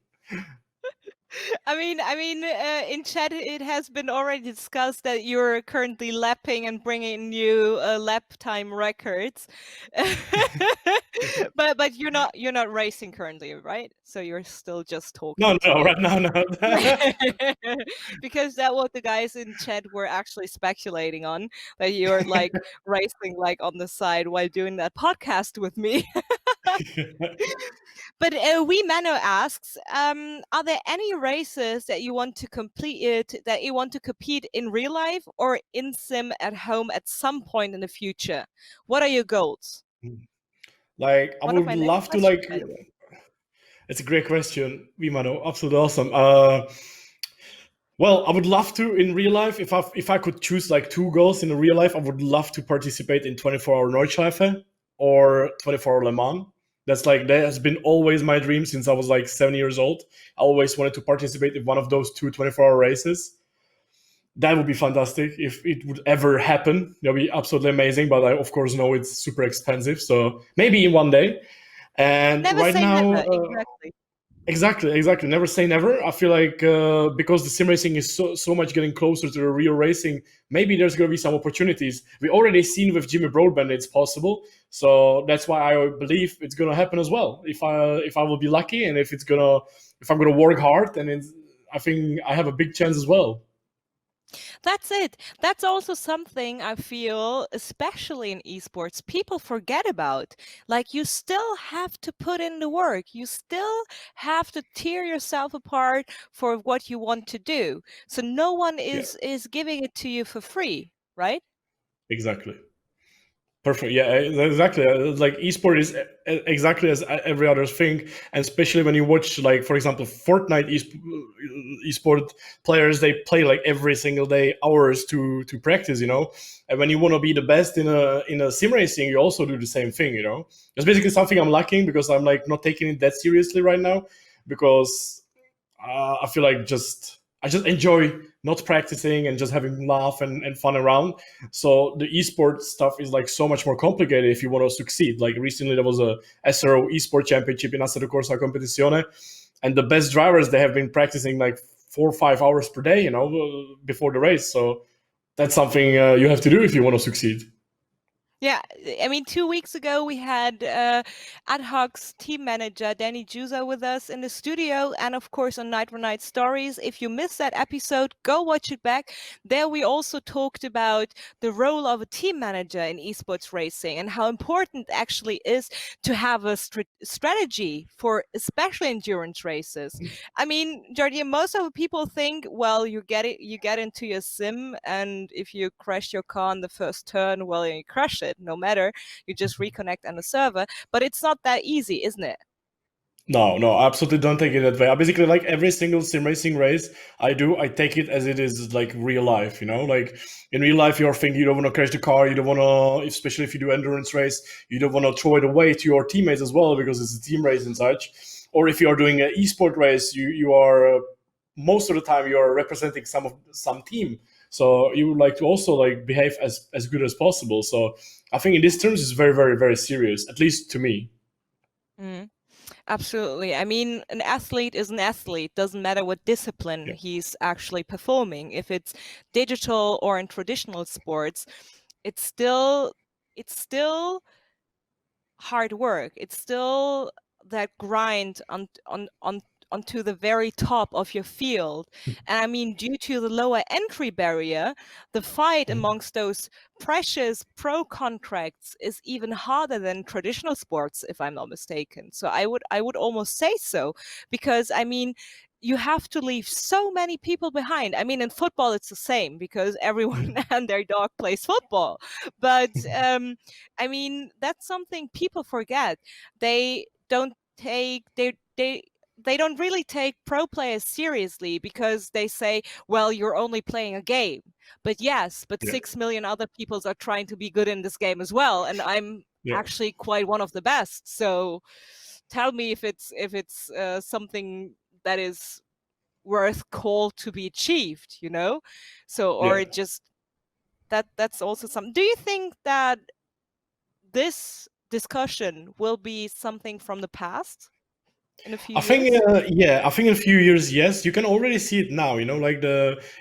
I mean, in chat it has been already discussed that you're currently lapping and bringing new lap time records, but you're not racing currently, right? So you're still just talking. No, right now, no. Because that what the guys in chat were actually speculating on, that you're like racing like on the side while doing that podcast with me. But We Mano asks, are there any races that you want to that you want to compete in real life or in sim at home at some point in the future? What are your goals? Like I One of would my next love to questions, by the way. It's a great question, Vimano. Absolutely awesome. Well, I would love to in real life. If I could choose like 2 goals in real life, I would love to participate in 24-hour Nordschleife or 24-hour Le Mans. That has been always my dream since I was like 7 years old. I always wanted to participate in one of those 24-hour races. That would be fantastic if it would ever happen. That would be absolutely amazing. But I, of course, know it's super expensive. So maybe in one day. And Never right say now, never. Exactly. Exactly. Never say never. I feel like because the sim racing is so much getting closer to the real racing, maybe there's going to be some opportunities. We already seen with Jimmy Broadbent it's possible, so that's why I believe it's going to happen as well. If I will be lucky, and if I'm going to work hard, and I think I have a big chance as well. That's it. That's also something I feel, especially in esports, people forget about. Like, you still have to put in the work. You still have to tear yourself apart for what you want to do. So no one is giving it to you for free, right? Exactly. Perfect. Yeah, exactly. Like esport is exactly as every other thing, and especially when you watch, like for example, Fortnite esport players, they play like every single day, hours to practice. And when you want to be the best in a sim racing, you also do the same thing. It's basically something I'm lacking, because I'm like not taking it that seriously right now, because I feel like I just enjoy not practicing and just having laugh and fun around. So the esports stuff is like so much more complicated if you want to succeed. Like recently there was a SRO esport championship in Assetto Corsa Competizione, and the best drivers, they have been practicing like 4 or 5 hours per day, before the race. So that's something you have to do if you want to succeed. Yeah, I mean, 2 weeks ago we had Ad Hoc's team manager Danny Juza with us in the studio, and of course on Nitro Nights Stories. If you missed that episode, go watch it back. There we also talked about the role of a team manager in esports racing and how important it actually is to have a strategy for especially endurance races. I mean, Jardier, most of the people think, well, you get into your sim, and if you crash your car in the first turn, well, you crash it. No matter, you just reconnect on the server. But it's not that easy, isn't it? No, absolutely don't take it that way. I basically, like every single sim racing race I do, I take it as it is like real life, Like in real life, you're thinking you don't want to crash the car, you don't want to, especially if you do endurance race, you don't want to throw it away to your teammates as well because it's a team race and such. Or if you're doing an esport race, you are most of the time you are representing some team, so you would like to also like behave as good as possible. So I think in these terms, it's very, very, very serious, at least to me. Mm. Absolutely. I mean, an athlete is an athlete. Doesn't matter what discipline Yeah. he's actually performing. If it's digital or in traditional sports, it's still hard work. It's still that grind onto the very top of your field. And I mean, due to the lower entry barrier, the fight amongst those precious pro contracts is even harder than traditional sports, if I'm not mistaken. So I would almost say so, because I mean, you have to leave so many people behind. I mean, in football, it's the same because everyone and their dog plays football. But I mean, that's something people forget. They don't take they don't really take pro players seriously because they say, well, you're only playing a game. But yes, but Yeah. 6 million other people are trying to be good in this game as well, and I'm Yeah. actually quite one of the best. So tell me if it's something that is worth call to be achieved, So Yeah. or just that's also some. Do you think that this discussion will be something from the past in a few I think, years? yeah, I think in a few years, yes, you can already see it now. Like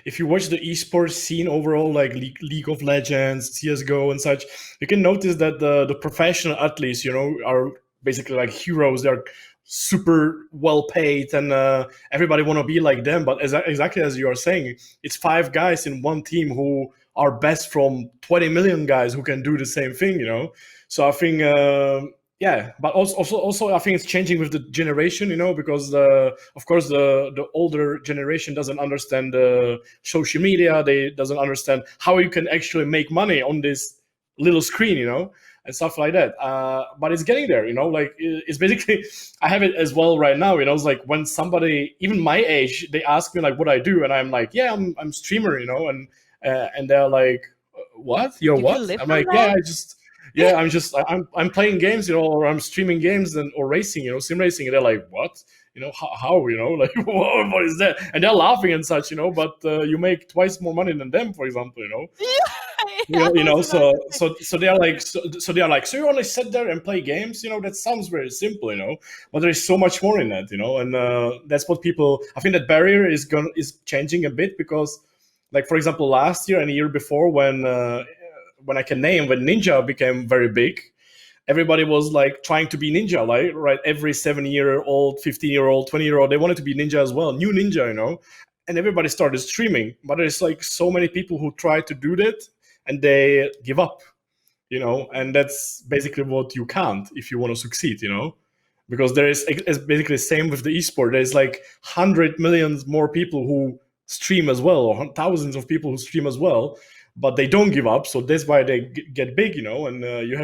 if you watch the esports scene overall, like League of Legends, CS:GO, and such, you can notice that the professional athletes, are basically like heroes. They're super well paid, and everybody want to be like them. But exactly as you are saying, it's 5 guys in one team who are best from 20 million guys who can do the same thing. So I think. Yeah, but also I think it's changing with the generation, because of course the older generation doesn't understand social media. They doesn't understand how you can actually make money on this little screen, and stuff like that. But it's getting there, like it's basically I have it as well right now. It's like when somebody even my age, they ask me like what I do, and I'm like, yeah, I'm streamer, and they're like, what? You're You can what? live I'm from like, yeah, that? I'm playing games, or I'm streaming games or racing, sim racing, and they're like, what? How like what is that? And they're laughing and such, but you make twice more money than them, for example, Yeah, I was about so to say. they are like, so they are like, so you only sit there and play games, that sounds very simple, but there is so much more in that, and that's what people, I think that barrier is changing a bit, because like for example last year and the year before, when I can name, when Ninja became very big, everybody was like trying to be Ninja, like right, every 7-year-old, 15-year-old, 20-year-old, they wanted to be Ninja as well, new Ninja, and everybody started streaming. But there's like so many people who try to do that and they give up, and that's basically what you can't if you want to succeed, because there is, it's basically the same with the esport. There's like 100 millions more people who stream as well, or thousands of people who stream as well, but they don't give up. So that's why they get big, and you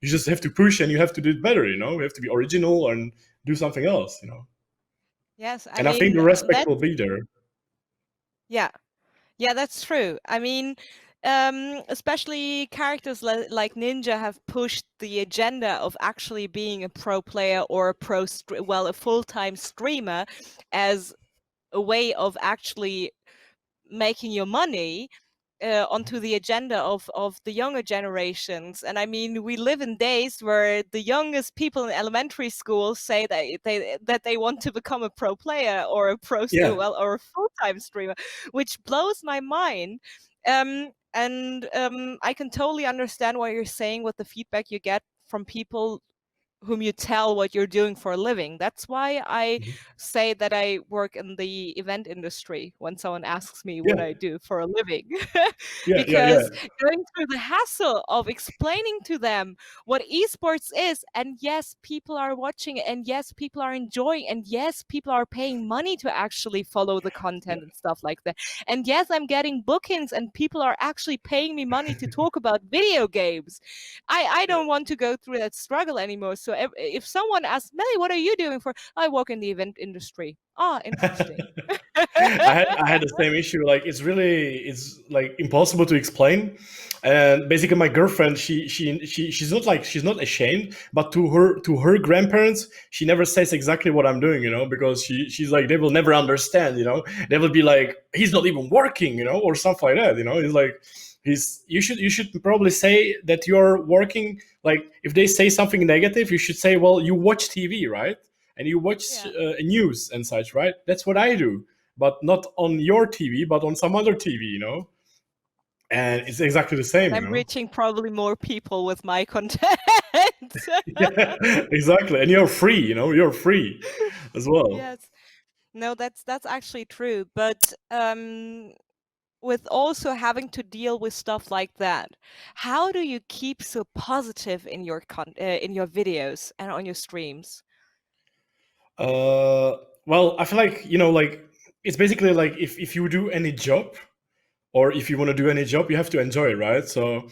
just have to push, and you have to do it better, you have to be original and do something else, Yes, I and I think mean the respect that. will be there. Yeah, yeah, that's true. I mean, especially characters like Ninja have pushed the agenda of actually being a pro player or a full-time streamer as a way of actually making your money onto the agenda of the younger generations. And I mean, we live in days where the youngest people in elementary school say that they want to become a pro player or a Yeah. or a full-time streamer, which blows my mind. I can totally understand what you're saying with the feedback you get from people whom you tell what you're doing for a living. That's why I Mhm. say that I work in the event industry when someone asks me what Yeah. I do for a living. Yeah. Yeah. Yeah. Because going through the hassle of explaining to them what esports is, and yes, people are watching it, and yes, people are enjoying, and yes, people are paying money to actually follow the content and stuff like that. And yes, I'm getting bookings, and people are actually paying me money to talk about video games. I don't want to go through that struggle anymore. So if someone asks, Melly, what are you doing for? I work in the event industry. Ah, interesting. I had the same issue. Like it's like impossible to explain. And basically, my girlfriend, she's not ashamed, but to her grandparents, she never says exactly what I'm doing, because she's like, they will never understand, they will be like, he's not even working, or something like that, It's like, you should probably say that you're working. Like, if they say something negative, you should say, well, you watch TV, right? And you watch Yeah. news and such, right? That's what I do, but not on your TV, but on some other TV, And it's exactly the And same, I'm reaching probably more people with my content. Yeah, exactly. And you're free, you're free as well. Yes. No, that's actually true. But with also having to deal with stuff like that, how do you keep so positive in your in your videos and on your streams? Well, I feel like, like, it's basically like, if you do any job, or if you want to do any job, you have to enjoy it, right? So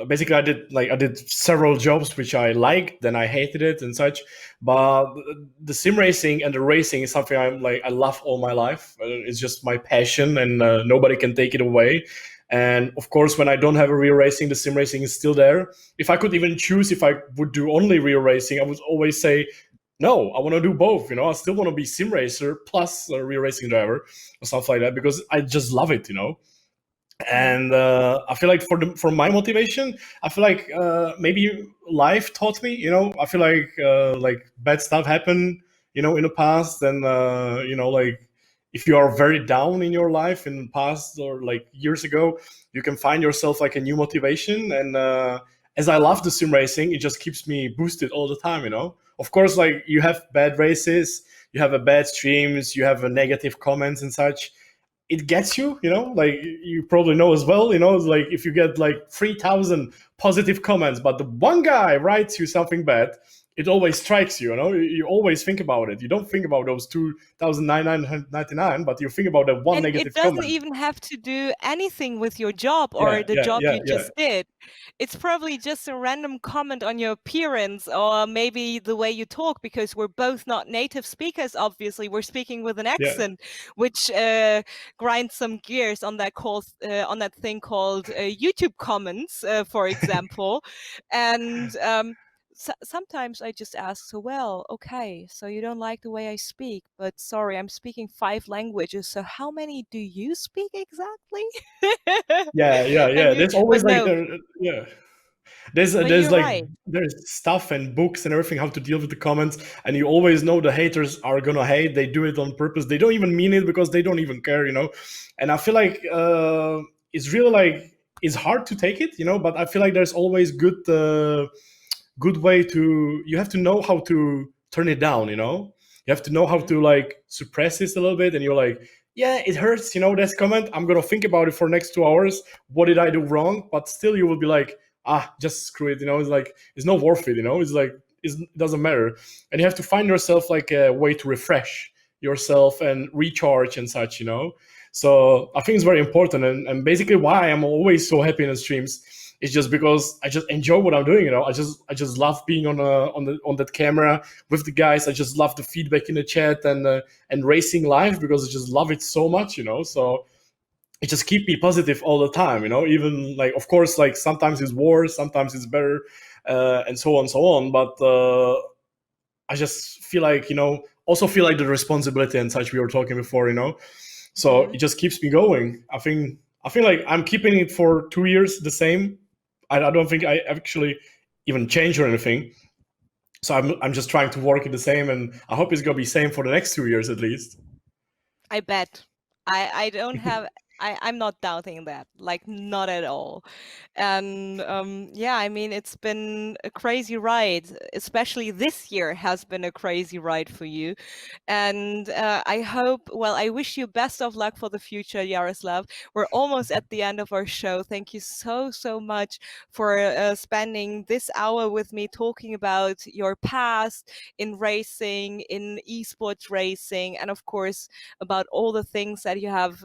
basically, I did several jobs which I liked, then I hated it and such. But the sim racing and the racing is something I love all my life. It's just my passion, and nobody can take it away. And of course, when I don't have a real racing, the sim racing is still there. If I could even choose, if I would do only real racing, I would always say no, I want to do both. I still want to be sim racer plus a real racing driver or stuff like that, because I just love it. Mm. And I feel like for my motivation, I feel like maybe life taught me. I feel like bad stuff happened, in the past, and like, if you are very down in your life in the past, or like years ago, you can find yourself like a new motivation. And as I love the sim racing, it just keeps me boosted all the time. Of course, like, you have bad races, you have a bad streams, you have a negative comments and such. It gets you, like, you probably know as well, it's like, if you get like 3,000 positive comments, but the one guy writes you something bad, it always strikes you. You always think about it. You don't think about those 2,999, but you think about that one And it negative doesn't comment. even have to do anything with your job Yeah, or the yeah, job yeah, you yeah, just did. It's probably just a random comment on your appearance, or maybe the way you talk, because we're both not native speakers, obviously. We're speaking with an yeah. accent, which grinds some gears on on that thing called YouTube comments, for example. And sometimes I just ask, so, well, okay, so you don't like the way I speak, but sorry, I'm speaking 5 languages. So how many do you speak exactly? Yeah, yeah, And yeah. There's always but like no, there, yeah. There's but there's you're like right. there's stuff and books and everything how to deal with the comments, and you always know the haters are gonna hate. They do it on purpose. They don't even mean it, because they don't even care. And I feel like it's really like, it's hard to take it. But I feel like there's always good way to, you have to know how to turn it down. You have to know how Mm. to like suppress this a little bit, and you're like, yeah, it hurts, this comment, I'm gonna think about it for next 2 hours. What did I do wrong? But still, you will be like, just screw it. It's like, it's not worth it. It's like, it doesn't matter. And you have to find yourself like a way to refresh yourself and recharge and such. So I think it's very important. And basically, why I'm always so happy in the streams is just because I just enjoy what I'm doing. I just love being on that camera with the guys. I just love the feedback in the chat, and racing live, because I just love it so much. So it just keep me positive all the time. Even like, of course, like, sometimes it's worse, sometimes it's better, and so on, so on. But I just feel like, also feel like the responsibility and such we were talking before. So it just keeps me going. I feel like I'm keeping it for 2 years the same. I don't think I actually even change or anything. So I'm just trying to work it the same, and I hope it's gonna be same for the next 2 years at least. I bet. I don't have I'm not doubting that, like not at all. And yeah, I mean it's been a crazy ride, especially this year has been a crazy ride for you. And I hope, well, I wish you best of luck for the future, Jaroslav. We're almost at the end of our show. Thank you so, so much for spending this hour with me talking about your past in racing, in esports racing, and of course, about all the things that you have,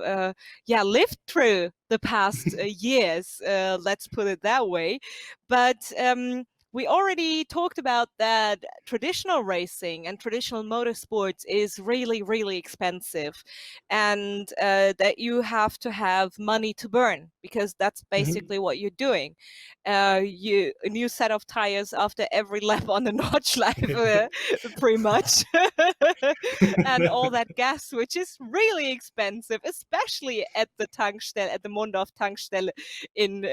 lived through the past years. Let's put it that way. But we already talked about that traditional racing and traditional motorsports is really, really expensive, and that you have to have money to burn, because that's Mhm. basically what you're doing. A new set of tires after every lap on the Nordschleife, pretty much, and all that gas, which is really expensive, especially at the Tankstelle, at the Mondorf Tankstelle in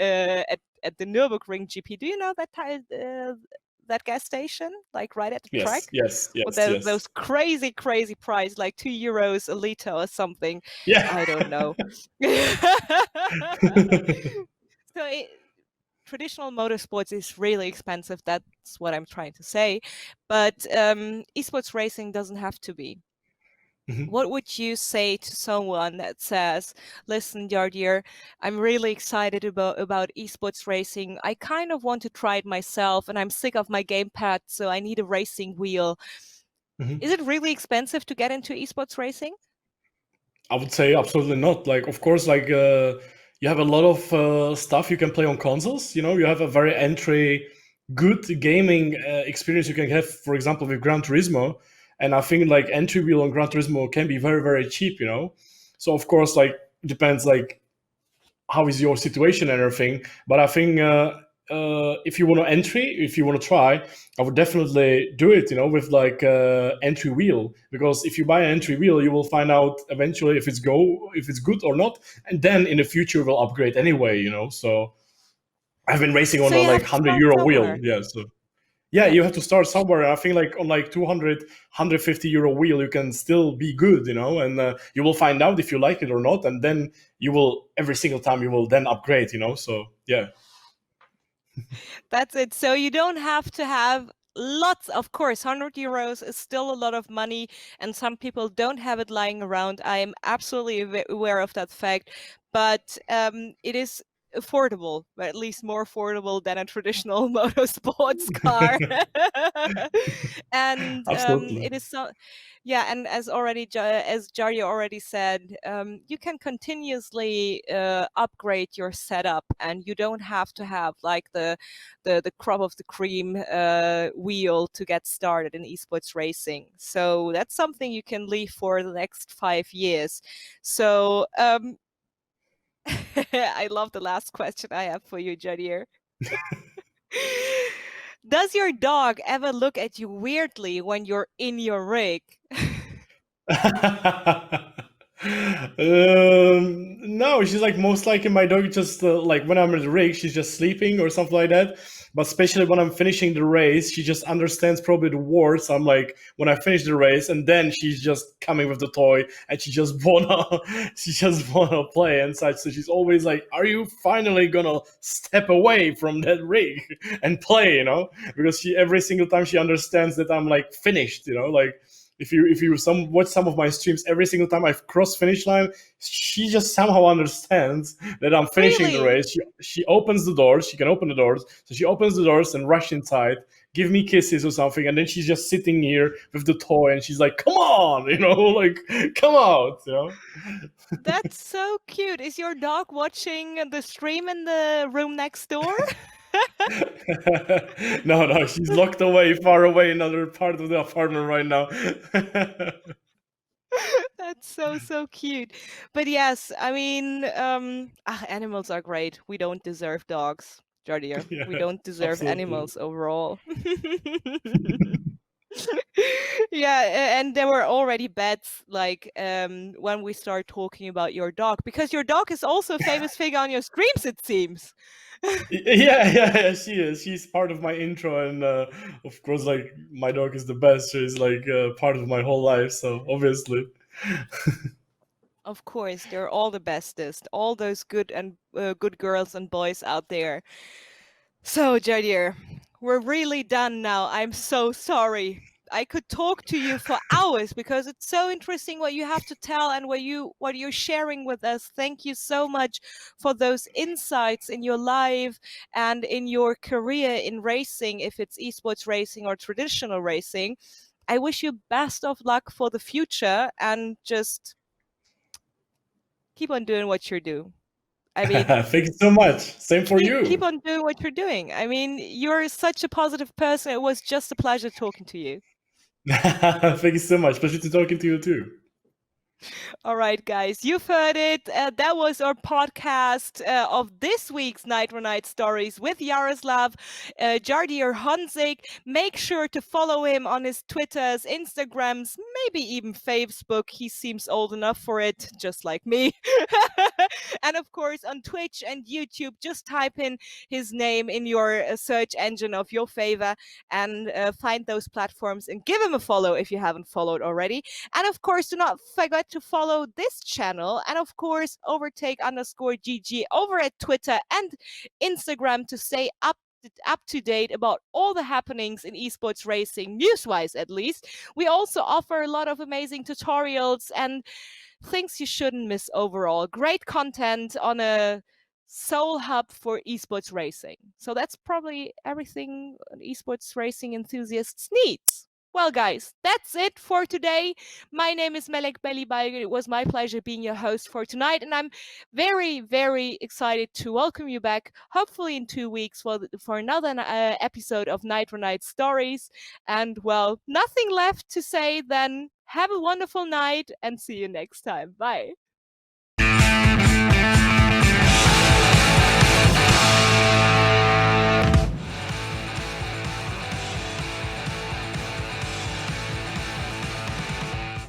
at the Nürburgring GP. Do you know that gas station, like right at the Yes, track? yes, With yes, yes. those crazy, crazy price, like €2 a liter or something. Yeah. I don't know. So traditional motorsports is really expensive. That's what I'm trying to say. But esports racing doesn't have to be. Mhm. What would you say to someone that says, listen, Jardier, I'm really excited about esports racing. I kind of want to try it myself, and I'm sick of my gamepad, so I need a racing wheel. Mhm. Is it really expensive to get into esports racing? I would say absolutely not. Like, of course, like you have a lot of stuff you can play on consoles. You know, you have a very entry good gaming experience you can have, for example, with Gran Turismo. And I think like entry wheel on Gran Turismo can be very, very cheap. You know, so of course, like it depends like how is your situation and everything. But I think if you want to entry, if you want to try, I would definitely do it. You know, with like entry wheel, because if you buy an entry wheel, you will find out eventually if it's good or not, and then in the future will upgrade anyway. You know, so I've been racing on So a you like have to hundred start euro wheel. somewhere. Yeah, so yeah, Yeah. you have to start somewhere. I think like on like 200, €150 wheel, you can still be good, you know, and you will find out if you like it or not. And then you will, every single time you will then upgrade, you know. So yeah. That's it. So you don't have to have lots. Of course, €100 is still a lot of money, and some people don't have it lying around. I am absolutely aware of that fact, but it is affordable, but at least more affordable than a traditional motorsports car. And Absolutely. it is so, yeah. And as Jarya already said, you can continuously upgrade your setup, and you don't have to have like the crop of the cream wheel to get started in esports racing. So that's something you can leave for the next 5 years. So I love the last question I have for you, Jardier. Does your dog ever look at you weirdly when you're in your rig? No, she's like most likely my dog just like when I'm in the rig, she's just sleeping or something like that. But especially when I'm finishing the race, she just understands probably the words. I'm like when I finish the race, and then she's just coming with the toy, and she just wanna, she just wanna play and such. So she's always like, "Are you finally gonna step away from that rig and play?" You know, because she every single time she understands that I'm like finished. You know, like if you watch some of my streams, every single time I've crossed finish line, she just somehow understands that I'm finishing the Really? race. She opens the doors. She can open the doors, so she opens the doors and rush inside, give me kisses or something, and then she's just sitting here with the toy, and she's like, "Come on, you know, like come out, you know." That's so cute. Is your dog watching the stream in the room next door? No, no, she's locked away, far away, in another part of the apartment right now. That's so, so cute. But yes, I mean, animals are great. We don't deserve dogs, Jardier. We Yeah, don't deserve absolutely. animals overall. Yeah, and there were already bets like when we start talking about your dog, because your dog is also a famous figure on your streams, it seems. Yeah, she is. She's part of my intro, and of course, like my dog is the best. She's like part of my whole life, so obviously. Of course, they're all the bestest, all those good girls and boys out there. So, Jardier, we're really done now. I'm so sorry. I could talk to you for hours because it's so interesting what you have to tell and what you're sharing with us. Thank you so much for those insights in your life and in your career in racing, if it's esports racing or traditional racing. I wish you best of luck for the future and just keep on doing what you're doing. I mean, Thank you so much. Same for keep you. on doing what you're doing. I mean, you're such a positive person. It was just a pleasure talking to you. Thank you so much. Pleasure to talking to you too. All right, guys, you've heard it. That was our podcast of this week's Nitro Nights Stories with Jaroslav, Jardier Honzik. Make sure to follow him on his Twitters, Instagrams, maybe even Facebook. He seems old enough for it, just like me. And of course, on Twitch and YouTube, just type in his name in your search engine of your favor and find those platforms and give him a follow if you haven't followed already. And of course, do not forget to follow this channel. And of course, overtake_GG over at Twitter and Instagram to stay up to date about all the happenings in esports racing, news-wise at least. We also offer a lot of amazing tutorials and things you shouldn't miss overall. Great content on a soul hub for esports racing. So that's probably everything an esports racing enthusiasts needs. Well, guys, that's it for today. My name is Melek Balgün. It was my pleasure being your host for tonight, and I'm very, very excited to welcome you back, hopefully in 2 weeks, for another episode of Nitro Nights Stories. And, well, nothing left to say than have a wonderful night and see you next time. Bye.